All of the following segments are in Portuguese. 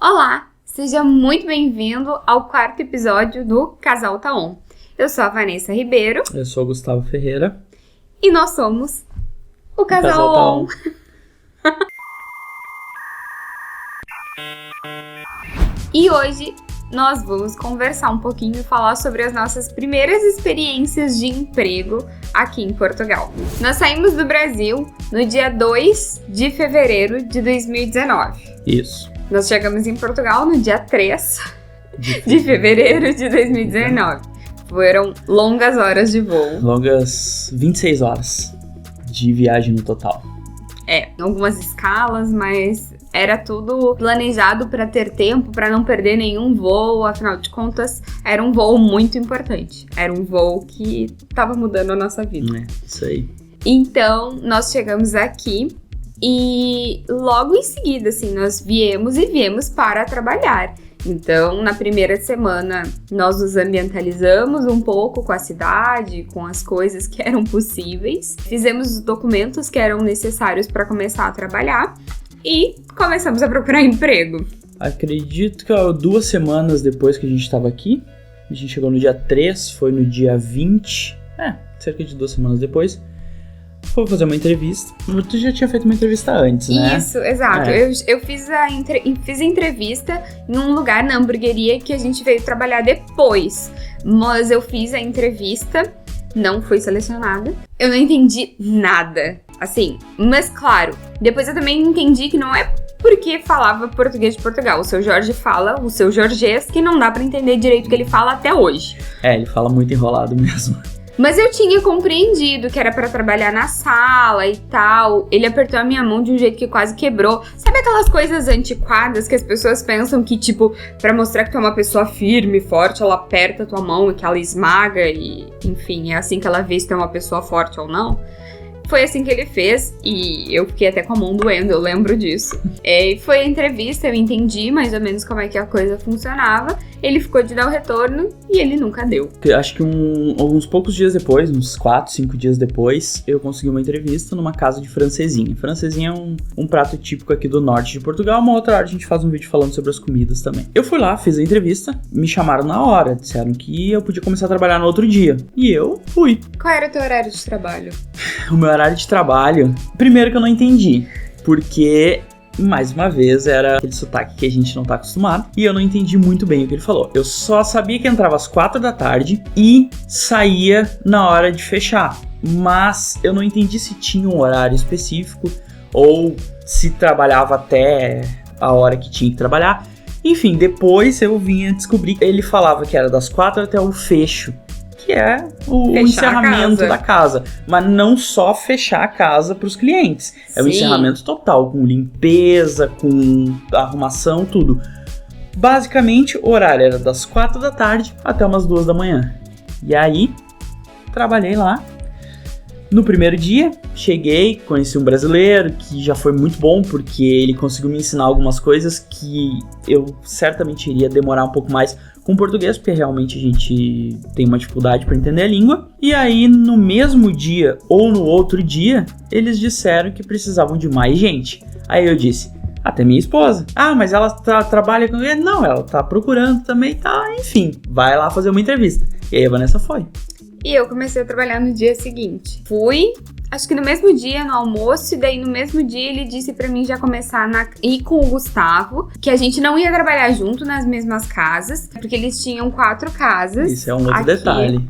Olá, seja muito bem-vindo ao 4º episódio do Casal Tá On. Eu sou a Vanessa Ribeiro. Eu sou o Gustavo Ferreira. E nós somos o Casal Tá On. E hoje nós vamos conversar um pouquinho e falar sobre as nossas primeiras experiências de emprego aqui em Portugal. Nós saímos do Brasil no dia 2 de fevereiro de 2019. Isso. Nós chegamos em Portugal no dia 3 de fevereiro de 2019. Foram longas horas de voo. Longas 26 horas de viagem no total. Algumas escalas, mas era tudo planejado para ter tempo, para não perder nenhum voo. Afinal de contas, era um voo muito importante. Era um voo que estava mudando a nossa vida. Isso aí. Então, nós chegamos aqui e logo em seguida, assim, nós viemos para trabalhar. Então, na primeira semana, nós nos ambientalizamos um pouco com a cidade, com as coisas que eram possíveis. Fizemos os documentos que eram necessários para começar a trabalhar e começamos a procurar emprego. Acredito que 2 semanas depois que a gente estava aqui, a gente chegou no dia 3, foi no dia 20, cerca de 2 semanas depois, foi fazer uma entrevista. Tu já tinha feito uma entrevista antes, né? Isso, exato. Eu fiz a entrevista em um lugar na hamburgueria que a gente veio trabalhar depois. Mas eu fiz a entrevista, não fui selecionada. Eu não entendi nada, assim. Mas claro, depois eu também entendi que não é porque falava português de Portugal. O seu Jorge fala, o seu jorgês, que não dá pra entender direito o que ele fala até hoje. Ele fala muito enrolado mesmo. Mas eu tinha compreendido que era pra trabalhar na sala e tal. Ele apertou a minha mão de um jeito que quase quebrou. Sabe aquelas coisas antiquadas que as pessoas pensam que, tipo, pra mostrar que tu é uma pessoa firme, forte, ela aperta a tua mão e que ela esmaga e, enfim, é assim que ela vê se tu é uma pessoa forte ou não? Foi assim que ele fez e eu fiquei até com a mão doendo, eu lembro disso. Foi a entrevista, eu entendi mais ou menos como é que a coisa funcionava. Ele ficou de dar o retorno e ele nunca deu. Acho que uns poucos dias depois, uns 4, 5 dias depois, eu consegui uma entrevista numa casa de francesinha. Francesinha é um prato típico aqui do norte de Portugal. Uma outra hora a gente faz um vídeo falando sobre as comidas também. Eu fui lá, fiz a entrevista, me chamaram na hora, disseram que eu podia começar a trabalhar no outro dia. E eu fui. Qual era o teu horário de trabalho? O meu horário de trabalho, primeiro que eu não entendi, porque, mais uma vez, era aquele sotaque que a gente não tá acostumado, e eu não entendi muito bem o que ele falou. Eu só sabia que entrava às 4 da tarde e saía na hora de fechar, mas eu não entendi se tinha um horário específico ou se trabalhava até a hora que tinha que trabalhar. Enfim, depois eu vinha descobrir que ele falava que era das 4 até o fecho, que é o encerramento da casa. Mas não só fechar a casa para os clientes. É o encerramento total, com limpeza, com arrumação, tudo. Basicamente, o horário era das 4 da tarde até umas 2 da manhã. E aí, trabalhei lá. No primeiro dia, cheguei, conheci um brasileiro que já foi muito bom, porque ele conseguiu me ensinar algumas coisas que eu certamente iria demorar um pouco mais com português, porque realmente a gente tem uma dificuldade para entender a língua. E aí, no mesmo dia ou no outro dia, eles disseram que precisavam de mais gente. Aí eu disse, até minha esposa. Mas ela trabalha com ele? Não, ela tá procurando também, tá, enfim, vai lá fazer uma entrevista. E aí a Vanessa foi. E eu comecei a trabalhar no dia seguinte. Fui, acho que no mesmo dia, no almoço, e daí no mesmo dia ele disse pra mim já começar ir com o Gustavo, que a gente não ia trabalhar junto nas mesmas casas, porque eles tinham 4 casas. Isso é um outro detalhe.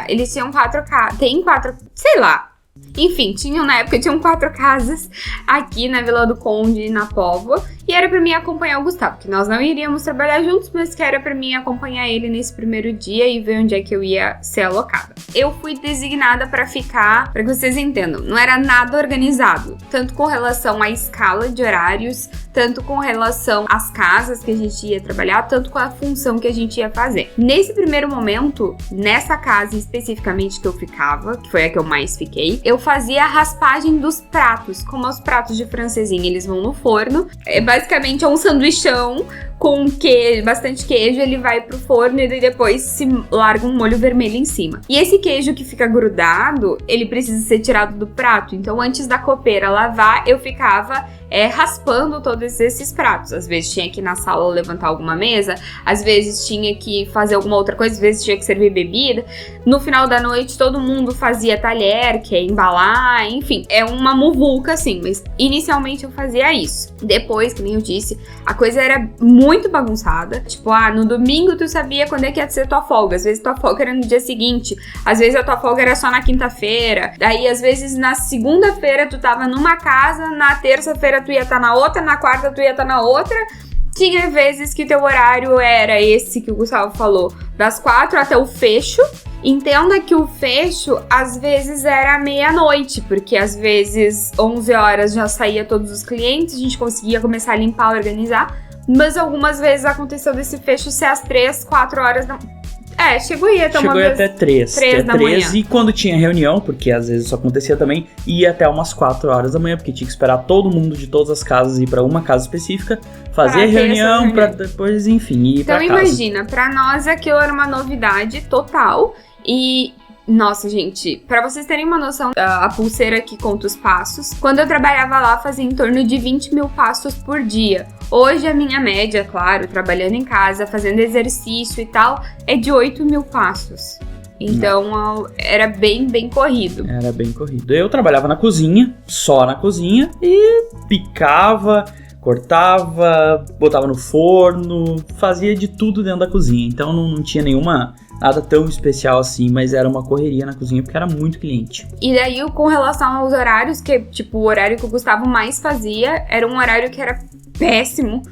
Eles tinham 4 casas, tem 4, sei lá. Enfim, na época tinham 4 casas aqui na Vila do Conde e na Póvoa. E era pra mim acompanhar o Gustavo, que nós não iríamos trabalhar juntos, mas que era pra mim acompanhar ele nesse primeiro dia e ver onde é que eu ia ser alocada. Eu fui designada pra ficar, pra que vocês entendam, não era nada organizado, tanto com relação à escala de horários, tanto com relação às casas que a gente ia trabalhar, tanto com a função que a gente ia fazer. Nesse primeiro momento, nessa casa especificamente que eu ficava, que foi a que eu mais fiquei, eu fazia a raspagem dos pratos, como os pratos de francesinha, eles vão no forno, basicamente é um sanduichão com queijo, bastante queijo, ele vai pro forno e depois se larga um molho vermelho em cima. E esse queijo que fica grudado, ele precisa ser tirado do prato. Então, antes da copeira lavar, eu ficava raspando todos esses pratos. Às vezes tinha que ir na sala levantar alguma mesa, às vezes tinha que fazer alguma outra coisa, às vezes tinha que servir bebida. No final da noite todo mundo fazia talher, que é embalar, enfim, é uma muvuca assim, mas inicialmente eu fazia isso. Depois, que nem eu disse, a coisa era muito bagunçada, tipo, no domingo tu sabia quando é que ia ser tua folga, às vezes tua folga era no dia seguinte, às vezes a tua folga era só na quinta-feira, daí às vezes na segunda-feira tu tava numa casa, na terça-feira tu ia estar na outra, na quarta tu ia estar na outra. Tinha vezes que teu horário era esse que o Gustavo falou, das 4 até o fecho. Entenda que o fecho às vezes era meia-noite, porque às vezes 11 horas já saía todos os clientes, a gente conseguia começar a limpar, organizar, mas algumas vezes aconteceu desse fecho ser às 3, 4 horas da manhã. Chegou e ia até uma vez. Chegou até 3 da manhã. E quando tinha reunião, porque às vezes isso acontecia também, ia até umas 4 horas da manhã, porque tinha que esperar todo mundo de todas as casas ir pra uma casa específica, fazer a reunião pra depois, enfim, ir pra casa. Então imagina, pra nós aquilo era uma novidade total e... Nossa, gente, pra vocês terem uma noção, a pulseira que conta os passos, quando eu trabalhava lá, fazia em torno de 20 mil passos por dia. Hoje a minha média, claro, trabalhando em casa, fazendo exercício e tal, é de 8 mil passos. Então, era bem corrido. Era bem corrido. Eu trabalhava na cozinha, só na cozinha, e picava, cortava, botava no forno, fazia de tudo dentro da cozinha. Então, não tinha nada tão especial assim, mas era uma correria na cozinha porque era muito cliente. E daí, com relação aos horários, que tipo, o horário que o Gustavo mais fazia era um horário que era péssimo,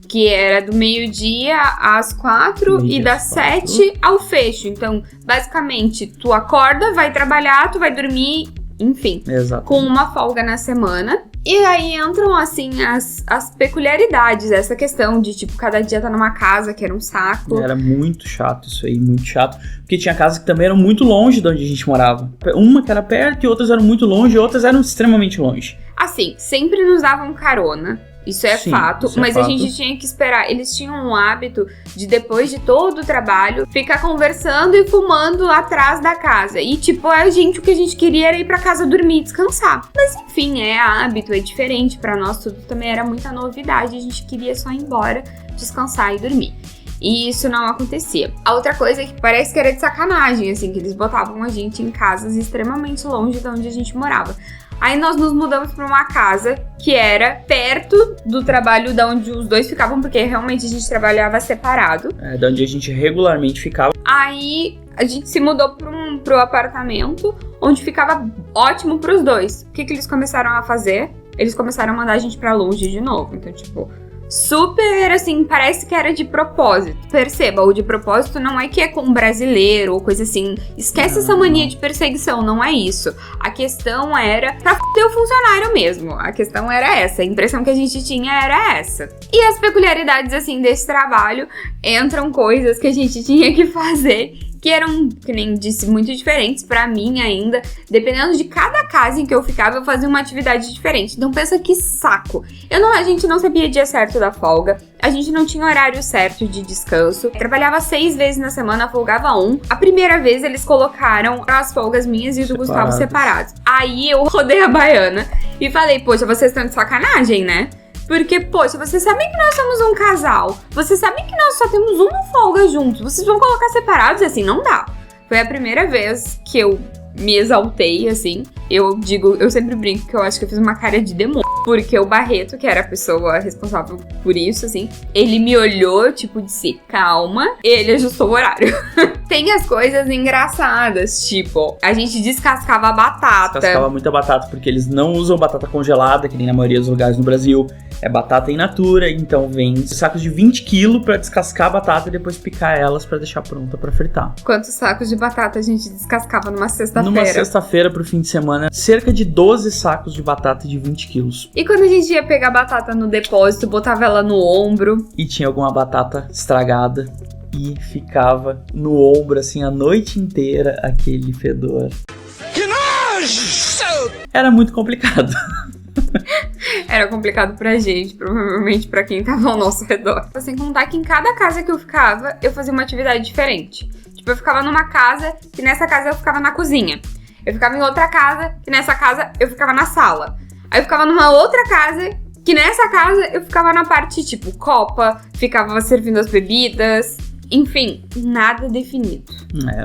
que era do meio-dia às 4 e das 7 ao fecho. Então, basicamente, tu acorda, vai trabalhar, tu vai dormir, enfim, com uma folga na semana. E aí entram, assim, as peculiaridades, essa questão de, tipo, cada dia tá numa casa, que era um saco. Era muito chato isso aí, muito chato. Porque tinha casas que também eram muito longe de onde a gente morava. Uma que era perto e outras eram muito longe, e outras eram extremamente longe. Assim, sempre nos davam carona. Isso é fato, mas a gente tinha que esperar. Eles tinham um hábito de, depois de todo o trabalho, ficar conversando e fumando lá atrás da casa. E, tipo, o que a gente queria era ir pra casa dormir e descansar. Mas, enfim, é hábito, é diferente. Pra nós tudo também era muita novidade. A gente queria só ir embora, descansar e dormir. E isso não acontecia. A outra coisa é que parece que era de sacanagem, assim, que eles botavam a gente em casas extremamente longe de onde a gente morava. Aí nós nos mudamos pra uma casa que era perto do trabalho da onde os dois ficavam, porque realmente a gente trabalhava separado. Da onde a gente regularmente ficava. Aí a gente se mudou pro apartamento, onde ficava ótimo pros dois. O que eles começaram a fazer? Eles começaram a mandar a gente pra longe de novo. Então, tipo... super, assim, parece que era de propósito. Perceba, o de propósito não é que é com um brasileiro ou coisa assim. Esquece essa mania de perseguição, não é isso. A questão era pra ter o funcionário mesmo. A questão era essa, a impressão que a gente tinha era essa. E as peculiaridades, assim, desse trabalho, entram coisas que a gente tinha que fazer que eram, que nem disse, muito diferentes pra mim ainda. Dependendo de cada casa em que eu ficava, eu fazia uma atividade diferente. Então pensa que saco. A gente não sabia dia certo da folga, a gente não tinha horário certo de descanso. Trabalhava 6 vezes na semana, folgava 1. A primeira vez eles colocaram as folgas minhas e do Gustavo separados. Aí eu rodei a baiana e falei, poxa, vocês estão de sacanagem, né? Porque, poxa, vocês sabem que nós somos um casal. Vocês sabem que nós só temos uma folga juntos. Vocês vão colocar separados? Assim, não dá. Foi a primeira vez que eu me exaltei, assim. Eu sempre brinco que eu acho que eu fiz uma cara de demônio. Porque o Barreto, que era a pessoa responsável por isso, assim, ele me olhou, tipo, disse, calma, ele ajustou o horário. Tem as coisas engraçadas, tipo, a gente descascava a batata. Descascava muita batata, porque eles não usam batata congelada, que nem na maioria dos lugares no Brasil. É batata in natura, então vem sacos de 20 kg pra descascar a batata e depois picar elas pra deixar pronta pra fritar. Quantos sacos de batata a gente descascava numa sexta-feira? Numa sexta-feira pro fim de semana, cerca de 12 sacos de batata de 20 quilos. E quando a gente ia pegar a batata no depósito, botava ela no ombro. E tinha alguma batata estragada e ficava no ombro, assim, a noite inteira, aquele fedor. Que nojo! Era muito complicado. Era complicado pra gente, provavelmente pra quem tava ao nosso redor. Sem contar que em cada casa que eu ficava, eu fazia uma atividade diferente. Tipo, eu ficava numa casa, que nessa casa eu ficava na cozinha. Eu ficava em outra casa, que nessa casa eu ficava na sala. Aí eu ficava numa outra casa, Que nessa casa eu ficava na parte, tipo, copa, ficava servindo as bebidas, enfim, nada definido.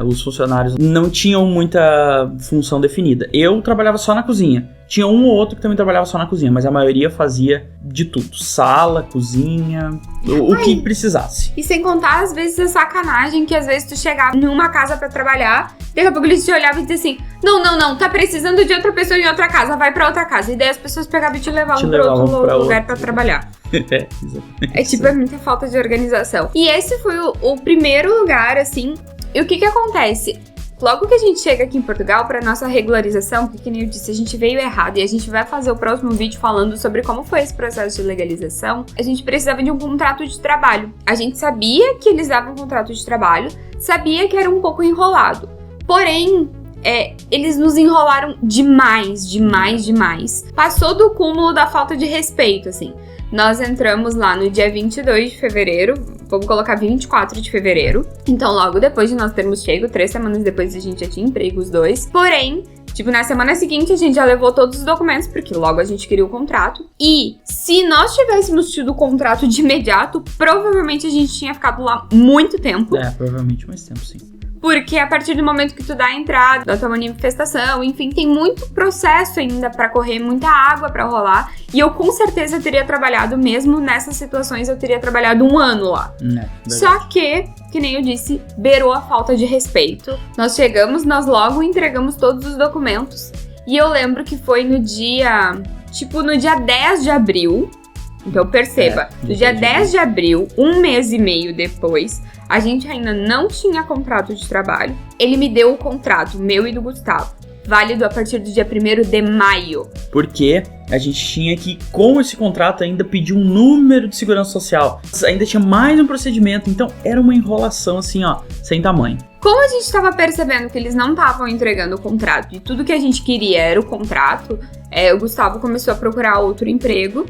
Os funcionários não tinham muita função definida. Eu trabalhava só na cozinha. Tinha um ou outro que também trabalhava só na cozinha, mas a maioria fazia de tudo. Sala, cozinha, o que precisasse. E sem contar, às vezes, a sacanagem que às vezes tu chegava numa casa pra trabalhar, daqui a pouco eles te olhavam e diziam assim, não, tá precisando de outra pessoa em outra casa, vai pra outra casa. E daí as pessoas pegavam e te levavam pra outro lugar pra trabalhar. Exatamente. É muita falta de organização. E esse foi o primeiro lugar, assim. E o que acontece? Logo que a gente chega aqui em Portugal para nossa regularização, porque nem eu disse, a gente veio errado e a gente vai fazer o próximo vídeo falando sobre como foi esse processo de legalização, a gente precisava de um contrato de trabalho. A gente sabia que eles davam um contrato de trabalho, sabia que era um pouco enrolado. Porém, eles nos enrolaram demais. Passou do cúmulo da falta de respeito, assim. Nós entramos lá no dia 22 de fevereiro, vamos colocar 24 de fevereiro. Então, logo depois de nós termos chego, 3 semanas depois a gente já tinha emprego, os dois. Porém, tipo, na semana seguinte a gente já levou todos os documentos, porque logo a gente queria o contrato. E se nós tivéssemos tido o contrato de imediato, provavelmente a gente tinha ficado lá muito tempo. Provavelmente mais tempo, sim. Porque a partir do momento que tu dá a entrada da tua manifestação, enfim, tem muito processo ainda pra correr, muita água pra rolar. E eu com certeza teria trabalhado, mesmo nessas situações, eu teria trabalhado 1 ano lá. Só que nem eu disse, beirou a falta de respeito. Nós chegamos, nós logo entregamos todos os documentos. E eu lembro que foi no dia 10 de abril. Então perceba, no dia 10 de abril, 1 mês e meio depois, a gente ainda não tinha contrato de trabalho. Ele me deu o contrato, meu e do Gustavo, válido a partir do dia 1º de maio. Porque a gente tinha que, com esse contrato, ainda pedir um número de segurança social. Ainda tinha mais um procedimento, então era uma enrolação assim, ó, sem tamanho. Como a gente estava percebendo que eles não estavam entregando o contrato e tudo que a gente queria era o contrato, o Gustavo começou a procurar outro emprego.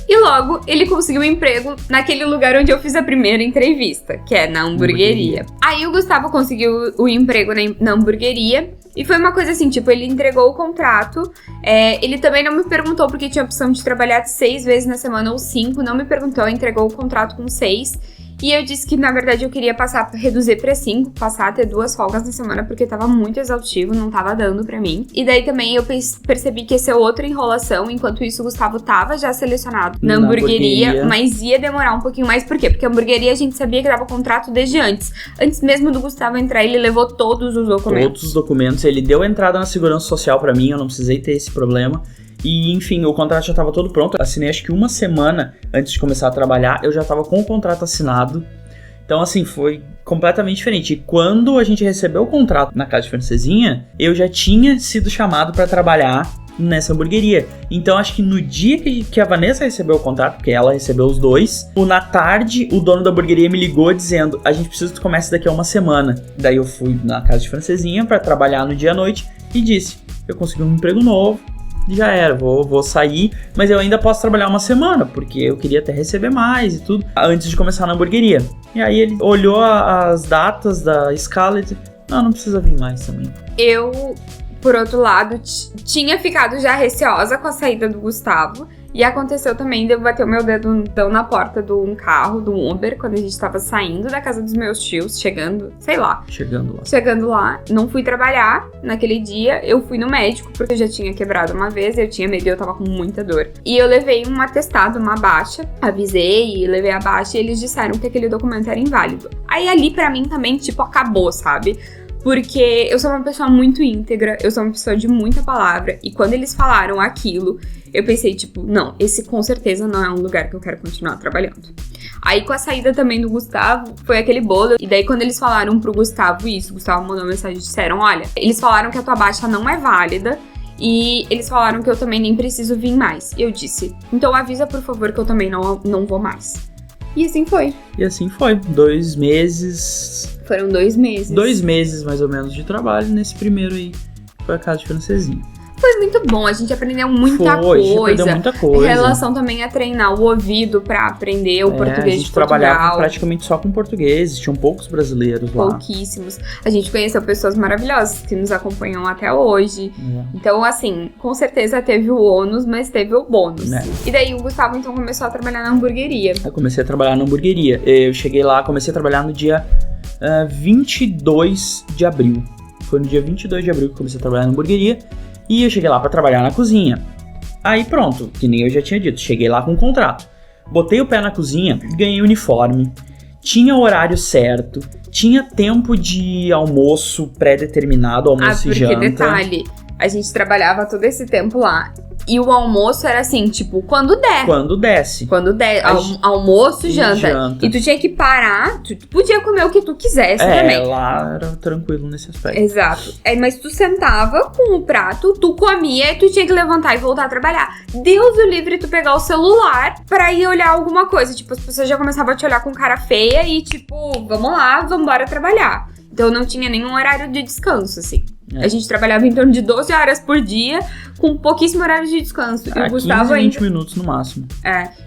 E logo, ele conseguiu um emprego naquele lugar onde eu fiz a primeira entrevista, que é na hamburgueria. Aí o Gustavo conseguiu o emprego na hamburgueria. E foi uma coisa assim, tipo, ele entregou o contrato. Ele também não me perguntou porque tinha a opção de trabalhar 6 vezes na semana ou 5. Não me perguntou, entregou o contrato com 6. E eu disse que, na verdade, eu queria reduzir pra 5, passar a ter 2 folgas na semana, porque tava muito exaustivo, não tava dando pra mim. E daí também eu percebi que ia ser outra enrolação, enquanto isso o Gustavo tava já selecionado na hamburgueria, mas ia demorar um pouquinho mais. Por quê? Porque a hamburgueria a gente sabia que dava contrato desde antes. Antes mesmo do Gustavo entrar, ele levou todos os documentos. Todos os documentos, ele deu entrada na segurança social pra mim, eu não precisei ter esse problema. E, enfim, o contrato já estava todo pronto. Assinei acho que 1 semana antes de começar a trabalhar, eu já estava com o contrato assinado. Então, assim, foi completamente diferente. E quando a gente recebeu o contrato na casa de francesinha, eu já tinha sido chamado para trabalhar nessa hamburgueria. Então, acho que no dia que a Vanessa recebeu o contrato, porque ela recebeu os 2, na tarde, o dono da hamburgueria me ligou dizendo, a gente precisa que tu comece daqui a 1 semana. Daí eu fui na casa de francesinha para trabalhar no dia à noite e disse, eu consegui um emprego novo. Já era, vou sair, mas eu ainda posso trabalhar 1 semana, porque eu queria até receber mais e tudo, antes de começar na hamburgueria. E aí ele olhou as datas da escala e disse, não precisa vir mais também. Eu, por outro lado, tinha ficado já receosa com a saída do Gustavo. E aconteceu também de eu bater o meu dedão na porta de um carro, do Uber, quando a gente tava saindo da casa dos meus tios, chegando lá. Não fui trabalhar naquele dia, eu fui no médico, porque eu já tinha quebrado uma vez, eu tinha medo, eu tava com muita dor. E eu levei um atestado, uma baixa, avisei e levei a baixa e eles disseram que aquele documento era inválido. Aí ali pra mim também, tipo, acabou, sabe? Porque eu sou uma pessoa muito íntegra, eu sou uma pessoa de muita palavra, e quando eles falaram aquilo, eu pensei, tipo, não, esse com certeza não é um lugar que eu quero continuar trabalhando. Aí com a saída também do Gustavo, foi aquele bolo, e daí quando eles falaram pro Gustavo isso, o Gustavo mandou uma mensagem e disseram, olha, eles falaram que a tua baixa não é válida, e eles falaram que eu também nem preciso vir mais. E eu disse, então avisa por favor que eu também não vou mais. E assim foi. 2 meses... Foram 2 meses. 2 meses, mais ou menos, de trabalho nesse primeiro aí. Foi a casa de francesinha. Foi muito bom, a gente aprendeu muita A gente aprendeu muita coisa. Em relação também a treinar o ouvido pra aprender o português de Portugal. A gente trabalhava praticamente só com portugueses, tinham poucos brasileiros lá. Pouquíssimos. A gente conheceu pessoas maravilhosas que nos acompanham até hoje. Então, assim, com certeza teve o ônus, mas teve o bônus. E daí o Gustavo, então, começou a trabalhar na hamburgueria. Eu comecei a trabalhar na hamburgueria. Eu cheguei lá, comecei a trabalhar no dia 22 de abril. Foi no dia 22 de abril que comecei a trabalhar na hamburgueria. E eu cheguei lá pra trabalhar na cozinha. Aí pronto, que nem eu já tinha dito, cheguei lá com um contrato. Botei o pé na cozinha, ganhei uniforme, tinha o horário certo, tinha tempo de almoço pré-determinado, almoço e janta. Porque detalhe, a gente trabalhava todo esse tempo lá. E o almoço era assim, tipo, quando der. Quando desce. Almoço e janta. E tu tinha que parar, tu podia comer o que tu quisesse também. Lá era tranquilo nesse aspecto. Exato. Mas tu sentava com o prato, tu comia e tu tinha que levantar e voltar a trabalhar. Deus o livre tu pegar o celular pra ir olhar alguma coisa. Tipo, as pessoas já começavam a te olhar com cara feia e tipo, vamos lá, vamos embora trabalhar. Então não tinha nenhum horário de descanso, assim. A gente trabalhava em torno de 12 horas por dia, com pouquíssimo horário de descanso. E o Gustavo 15, 20 minutos no máximo.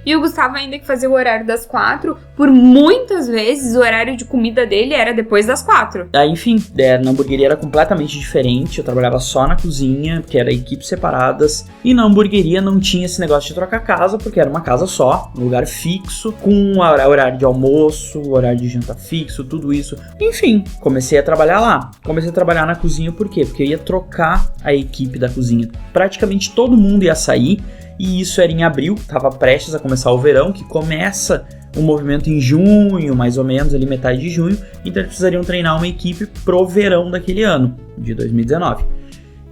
E o Gustavo ainda que fazia o horário das 4, por muitas vezes o horário de comida dele era depois das 4. Aí, enfim, na hamburgueria era completamente diferente. Eu trabalhava só na cozinha, porque era equipes separadas. E na hamburgueria não tinha esse negócio de trocar casa, porque era uma casa só, um lugar fixo, com horário de almoço, horário de janta fixo, tudo isso. Enfim, comecei a trabalhar lá. Comecei a trabalhar na cozinha por quê? Porque eu ia trocar a equipe da cozinha. Praticamente todo mundo ia sair, e isso era em abril, tava prestes a começar o verão, que começa o movimento em junho, mais ou menos, ali metade de junho, então eles precisariam treinar uma equipe pro verão daquele ano, de 2019.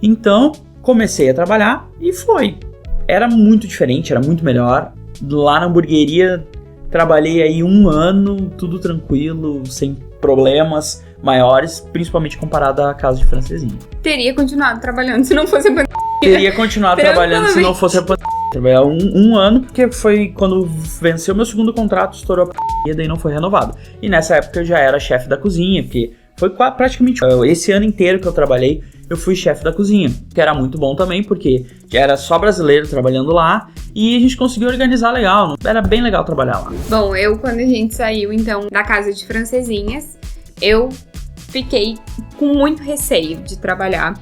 Então, comecei a trabalhar e foi. Era muito diferente, era muito melhor. Lá na hamburgueria, trabalhei aí 1 ano, tudo tranquilo, sem problemas maiores, principalmente comparado à casa de francesinha. Teria continuado trabalhando se não fosse a pandemia. Teria continuado trabalhando se não fosse a pandemia. Trabalhar um ano, porque foi quando venceu meu segundo contrato, estourou a pandemia, daí não foi renovado. E nessa época eu já era chefe da cozinha, porque foi praticamente esse ano inteiro que eu trabalhei, eu fui chefe da cozinha, que era muito bom também, porque já era só brasileiro trabalhando lá, e a gente conseguiu organizar legal, era bem legal trabalhar lá. Bom, quando a gente saiu, então, da casa de francesinhas, eu fiquei com muito receio de trabalhar.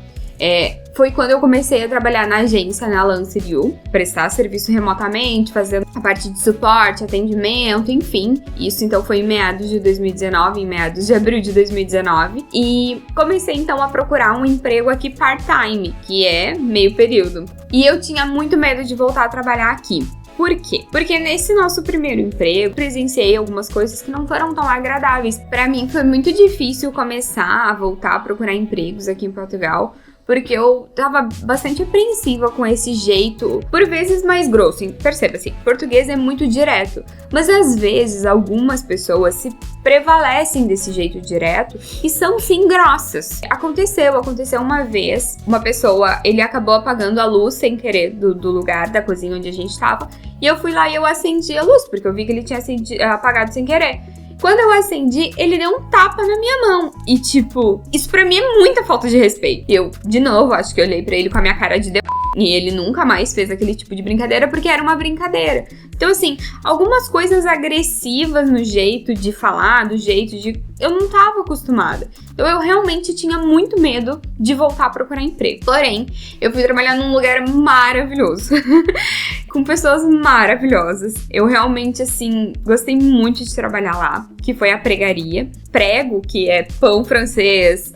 Foi quando eu comecei a trabalhar na agência, na Lancer U, prestar serviço remotamente, fazendo a parte de suporte, atendimento, enfim. Isso então foi em meados de 2019, em meados de abril de 2019. E comecei então a procurar um emprego aqui part-time, que é meio período. E eu tinha muito medo de voltar a trabalhar aqui. Por quê? Porque nesse nosso primeiro emprego, presenciei algumas coisas que não foram tão agradáveis. Pra mim foi muito difícil começar a voltar a procurar empregos aqui em Portugal, porque eu tava bastante apreensiva com esse jeito, por vezes mais grosso. Perceba assim, português é muito direto, mas às vezes algumas pessoas se prevalecem desse jeito direto e são sim grossas. Aconteceu uma vez, uma pessoa, ele acabou apagando a luz sem querer do lugar da cozinha onde a gente tava, e eu fui lá e eu acendi a luz, porque eu vi que ele tinha apagado sem querer. Quando eu acendi, ele deu um tapa na minha mão. E, tipo, isso pra mim é muita falta de respeito. Eu, de novo, acho que eu olhei pra ele com a minha cara de e ele nunca mais fez aquele tipo de brincadeira, porque era uma brincadeira. Então, assim, algumas coisas agressivas no jeito de falar, do jeito de... Eu não tava acostumada. Então, eu realmente tinha muito medo de voltar a procurar emprego. Porém, eu fui trabalhar num lugar maravilhoso. Com pessoas maravilhosas. Eu realmente, assim, gostei muito de trabalhar lá, que foi a pregaria. Prego, que é pão francês,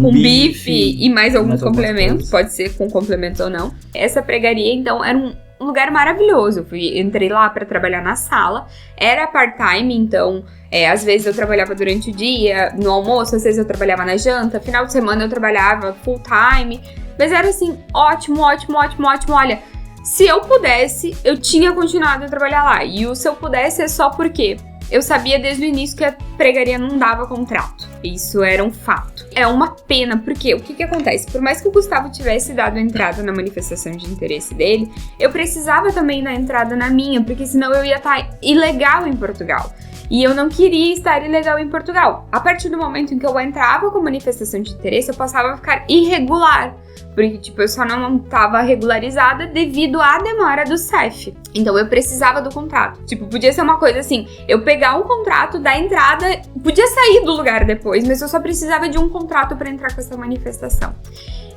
com bife e mais alguns complementos. Pode ser com complemento ou não. Essa pregaria, então, era um lugar maravilhoso. Entrei lá para trabalhar na sala. Era part-time, então... às vezes eu trabalhava durante o dia, no almoço, às vezes eu trabalhava na janta, final de semana eu trabalhava full-time. Mas era, assim, ótimo, ótimo, ótimo, ótimo. Olha... Se eu pudesse, eu tinha continuado a trabalhar lá. E o se eu pudesse é só porque eu sabia desde o início que a pregaria não dava contrato. Isso era um fato. É uma pena, porque o que acontece? Por mais que o Gustavo tivesse dado entrada na manifestação de interesse dele, eu precisava também dar entrada na minha, porque senão eu ia estar ilegal em Portugal. E eu não queria estar ilegal em Portugal. A partir do momento em que eu entrava com manifestação de interesse, eu passava a ficar irregular. Porque, tipo, eu só não estava regularizada devido à demora do CEF. Então, eu precisava do contrato. Tipo, podia ser uma coisa assim, eu pegar um contrato da entrada, podia sair do lugar depois, mas eu só precisava de um contrato para entrar com essa manifestação.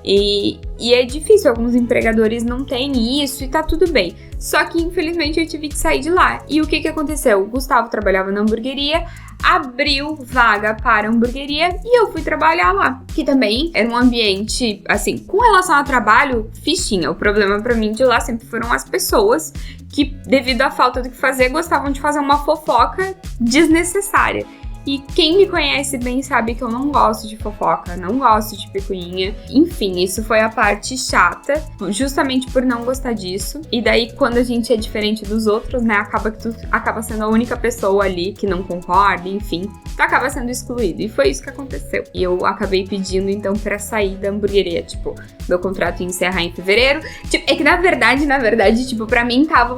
E é difícil, alguns empregadores não têm isso e tá tudo bem. Só que, infelizmente, eu tive que sair de lá. E o que aconteceu? O Gustavo trabalhava na hamburgueria, abriu vaga para a hamburgueria e eu fui trabalhar lá. Que também era um ambiente, assim, com relação ao trabalho, fichinha. O problema pra mim de lá sempre foram as pessoas que, devido à falta do que fazer, gostavam de fazer uma fofoca desnecessária. E quem me conhece bem sabe que eu não gosto de fofoca, não gosto de picuinha. Enfim, isso foi a parte chata, justamente por não gostar disso. E daí, quando a gente é diferente dos outros, né, acaba que tu acaba sendo a única pessoa ali que não concorda, enfim. Tu acaba sendo excluído. E foi isso que aconteceu. E eu acabei pedindo, então, pra sair da hamburgueria. Tipo, meu contrato ia encerrar em fevereiro. Tipo, é que, na verdade, tipo, pra mim tava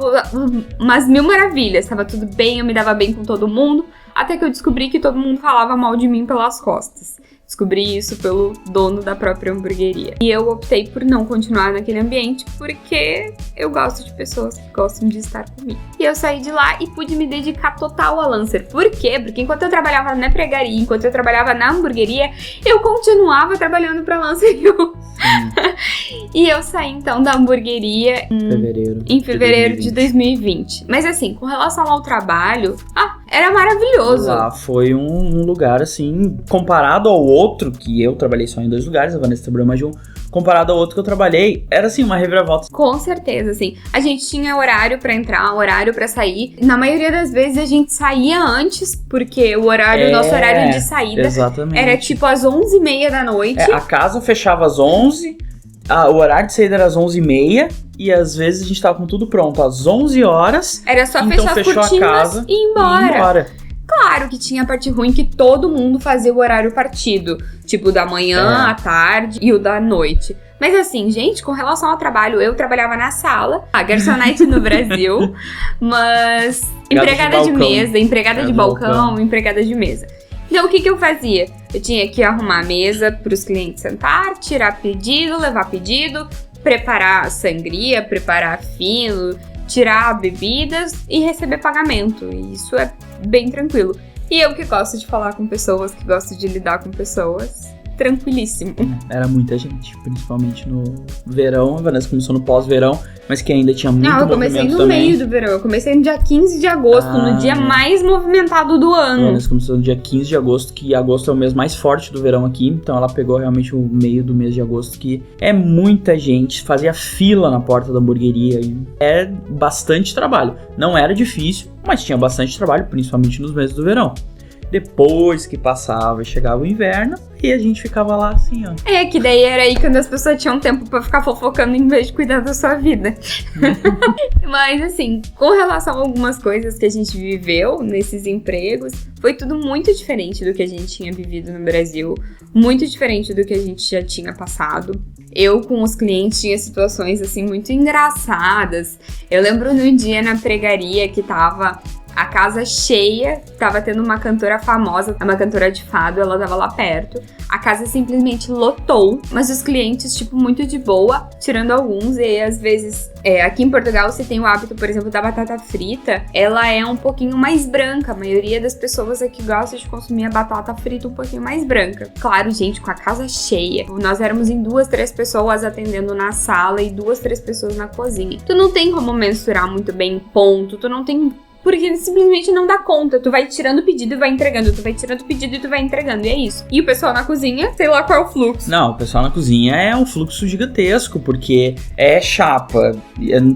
umas mil maravilhas. Tava tudo bem, eu me dava bem com todo mundo. Até que eu descobri que todo mundo falava mal de mim pelas costas. Descobri isso pelo dono da própria hamburgueria. E eu optei por não continuar naquele ambiente porque eu gosto de pessoas que gostam de estar comigo. E eu saí de lá e pude me dedicar total a Lancer. Por quê? Porque enquanto eu trabalhava na pregaria, enquanto eu trabalhava na hamburgueria, eu continuava trabalhando pra Lancer. E eu saí então da hamburgueria em fevereiro de 2020. Mas assim, com relação ao trabalho, era maravilhoso. Lá foi um lugar assim, comparado ao outro, que eu trabalhei só em 2 lugares, a Vanessa trabalhou mais de um, comparado ao outro que eu trabalhei, era assim, uma reviravolta. Com certeza, assim. A gente tinha horário pra entrar, horário pra sair. Na maioria das vezes a gente saía antes, porque o nosso horário de saída era tipo às 11h30 da noite. A casa fechava às 11h, o horário de saída era às 11h30, e às vezes a gente tava com tudo pronto às 11 horas. Era só então fechar as cortinas e ir embora. Claro que tinha a parte ruim que todo mundo fazia o horário partido. Tipo, da manhã, à tarde e o da noite. Mas assim, gente, com relação ao trabalho, eu trabalhava na sala, a garçonete no Brasil, mas empregada de mesa, empregada de balcão, empregada de mesa. Então, o que eu fazia? Eu tinha que arrumar a mesa para os clientes sentar, tirar pedido, levar pedido, preparar a sangria, preparar fino, tirar bebidas e receber pagamento. E isso é bem tranquilo. E eu que gosto de falar com pessoas, que gosto de lidar com pessoas, tranquilíssimo. Era muita gente, principalmente no verão. A Vanessa começou no pós-verão, mas que ainda tinha muito movimento também. Eu comecei no meio do verão. Eu comecei no dia 15 de agosto, no dia mais movimentado do ano. A Vanessa começou no dia 15 de agosto, que agosto é o mês mais forte do verão aqui. Então ela pegou realmente o meio do mês de agosto, que é muita gente. Fazia fila na porta da hamburgueria. E é bastante trabalho. Não era difícil, mas tinha bastante trabalho, principalmente nos meses do verão. Depois que passava e chegava o inverno, e a gente ficava lá assim, ó. É, que daí era aí quando as pessoas tinham tempo pra ficar fofocando em vez de cuidar da sua vida. Mas assim, com relação a algumas coisas que a gente viveu nesses empregos, foi tudo muito diferente do que a gente tinha vivido no Brasil, muito diferente do que a gente já tinha passado. Eu, com os clientes, tinha situações, assim, muito engraçadas. Eu lembro num dia na pregaria que tava a casa cheia, tava tendo uma cantora famosa, uma cantora de fado, ela tava lá perto. A casa simplesmente lotou, mas os clientes, tipo, muito de boa, tirando alguns. E às vezes, aqui em Portugal você tem o hábito, por exemplo, da batata frita, ela é um pouquinho mais branca. A maioria das pessoas aqui gosta de consumir a batata frita um pouquinho mais branca. Claro, gente, com a casa cheia. Nós éramos em 2, 3 pessoas atendendo na sala e 2, 3 pessoas na cozinha. Tu não tem como mensurar muito bem ponto, tu não tem... Porque simplesmente não dá conta. Tu vai tirando o pedido e vai entregando. Tu vai tirando o pedido e tu vai entregando. E é isso. E o pessoal na cozinha, sei lá qual é o fluxo. Não, o pessoal na cozinha é um fluxo gigantesco, porque é chapa.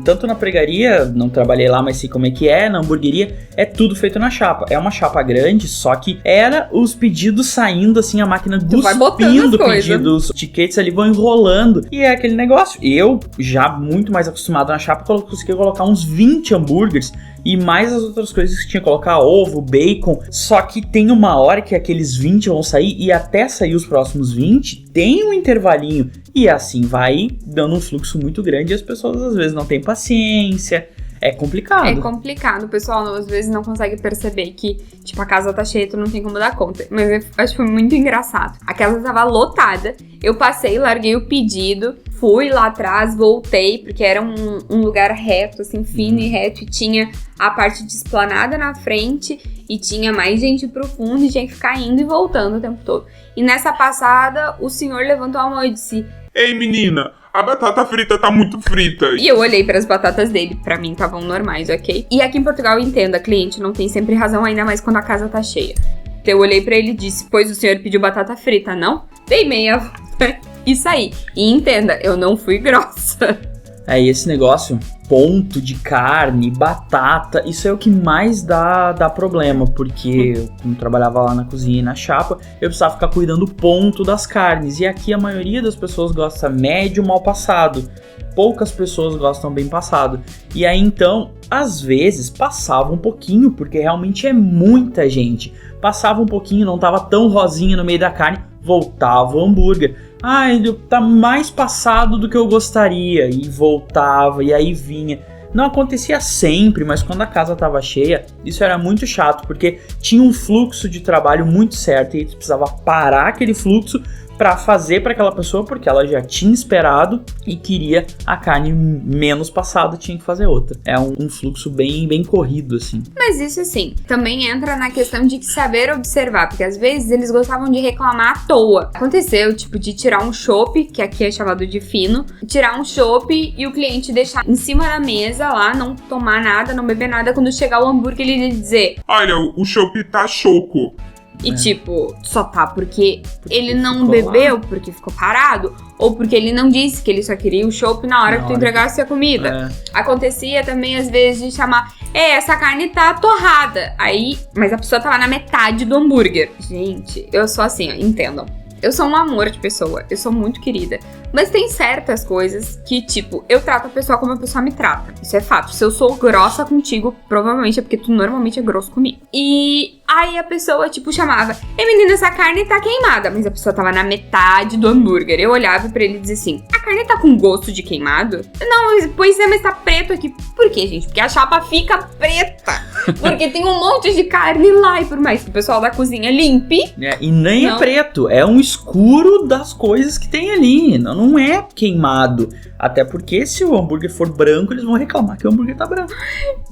Tanto na pregaria, não trabalhei lá, mas sei como é que é. Na hamburgueria, é tudo feito na chapa. É uma chapa grande, só que era os pedidos saindo, assim, a máquina cuspindo pedidos. Os tickets ali vão enrolando. E é aquele negócio. Eu, já muito mais acostumado na chapa, consegui colocar uns 20 hambúrgueres. E mais as outras coisas que tinha que colocar, ovo, bacon. Só que tem uma hora que aqueles 20 vão sair, e até sair os próximos 20, tem um intervalinho. E assim vai dando um fluxo muito grande, e as pessoas às vezes não têm paciência. É complicado. É complicado, o pessoal às vezes não consegue perceber que, tipo, a casa tá cheia, tu não tem como dar conta. Mas eu acho que foi muito engraçado. A casa tava lotada, eu passei, larguei o pedido, fui lá atrás, voltei, porque era um lugar reto, assim, fino e reto, e tinha a parte de esplanada na frente, e tinha mais gente pro fundo, e tinha que ficar indo e voltando o tempo todo. E nessa passada, o senhor levantou a mão e disse: Ei, menina, a batata frita tá muito frita. E eu olhei para as batatas dele, pra mim estavam normais, ok? E aqui em Portugal, entenda, cliente não tem sempre razão, ainda mais quando a casa tá cheia. Então eu olhei pra ele e disse: pois o senhor pediu batata frita, não? Dei meia volta e saí. E entenda, eu não fui grossa. É, e esse negócio, ponto de carne, batata, isso é o que mais dá problema, porque eu, como trabalhava lá na cozinha e na chapa, eu precisava ficar cuidando do ponto das carnes, e aqui a maioria das pessoas gosta médio mal passado, poucas pessoas gostam bem passado, e aí então, às vezes, passava um pouquinho, porque realmente é muita gente, passava um pouquinho, não tava tão rosinha no meio da carne, voltava o hambúrguer. Ele tá mais passado do que eu gostaria. E voltava, e aí vinha. Não acontecia sempre, mas quando a casa tava cheia, isso era muito chato, porque tinha um fluxo de trabalho muito certo e a gente precisava parar aquele fluxo pra fazer pra aquela pessoa, porque ela já tinha esperado e queria a carne menos passada, tinha que fazer outra. É um fluxo bem corrido, assim. Mas isso, assim, também entra na questão de saber observar, porque às vezes eles gostavam de reclamar à toa. Aconteceu, tipo, de tirar um chopp, que aqui é chamado de fino, tirar um chopp e o cliente deixar em cima da mesa lá, não tomar nada, não beber nada, quando chegar o hambúrguer ele dizer: olha, o chopp tá choco. E tipo, só tá porque ele não ficou bebeu, lá. porque ficou parado, ou porque ele não disse que ele só queria o chopp na hora que tu entregasse a comida. Acontecia também, às vezes, de chamar: essa carne tá torrada. Aí, mas a pessoa tava na metade do hambúrguer. Gente, eu sou assim, ó, entendam. Eu sou um amor de pessoa, eu sou muito querida. Mas tem certas coisas que, tipo, eu trato a pessoa como a pessoa me trata. Isso é fato. Se eu sou grossa contigo, provavelmente é porque tu normalmente é grosso comigo. E aí a pessoa, tipo, chamava: ei, menina, essa carne tá queimada. Mas a pessoa tava na metade do hambúrguer. Eu olhava pra ele e dizia assim: a carne tá com gosto de queimado? Não, pois é, mas tá preto aqui. Por quê, gente? Porque a chapa fica preta. Porque tem um monte de carne lá. E por mais que o pessoal da cozinha limpe... E nem não. É preto, é um escuro das coisas que tem ali. Não é queimado. Até porque se o hambúrguer for branco, eles vão reclamar que o hambúrguer tá branco.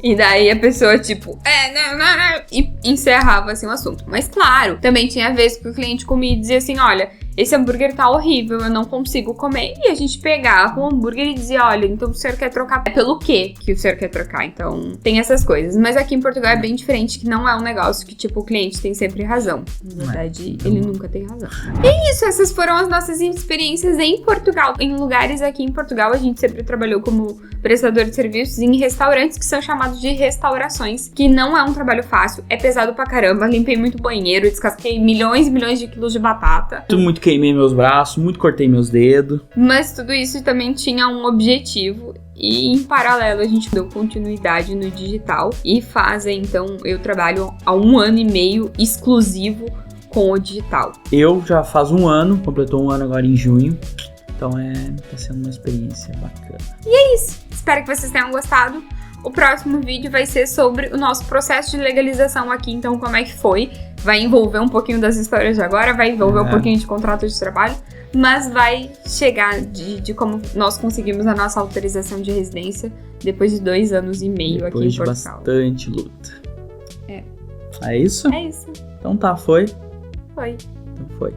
E daí a pessoa, tipo, não, e encerrava assim o assunto. Mas claro, também tinha vezes que o cliente comia e dizia assim: olha, esse hambúrguer tá horrível, eu não consigo comer. E a gente pegava o hambúrguer e dizia: olha, então o senhor quer trocar pelo quê que o senhor quer trocar? Então tem essas coisas. Mas aqui em Portugal é bem diferente, que não é um negócio que, tipo, o cliente tem sempre razão. Na verdade, ele nunca tem razão. E é isso, essas foram as nossas experiências em Portugal. Em lugares aqui em Portugal, a gente sempre trabalhou como prestador de serviços em restaurantes que são chamados de restaurações, que não é um trabalho fácil, é pesado pra caramba. Limpei muito banheiro, descasquei milhões e milhões de quilos de batata. Muito queimei meus braços, muito cortei meus dedos. Mas tudo isso também tinha um objetivo. E em paralelo a gente deu continuidade no digital. E então eu trabalho há 1 ano e meio exclusivo com o digital. Eu já faz 1 ano, completou 1 ano agora em junho. Então tá sendo uma experiência bacana. E é isso. Espero que vocês tenham gostado. O próximo vídeo vai ser sobre o nosso processo de legalização aqui. Então, como é que foi? Vai envolver um pouquinho das histórias de agora, vai envolver um pouquinho de contrato de trabalho, mas vai chegar de como nós conseguimos a nossa autorização de residência depois de 2 anos e meio aqui em Portugal. Depois de bastante luta. É. É isso? É isso. Então tá, foi? Foi. Então foi.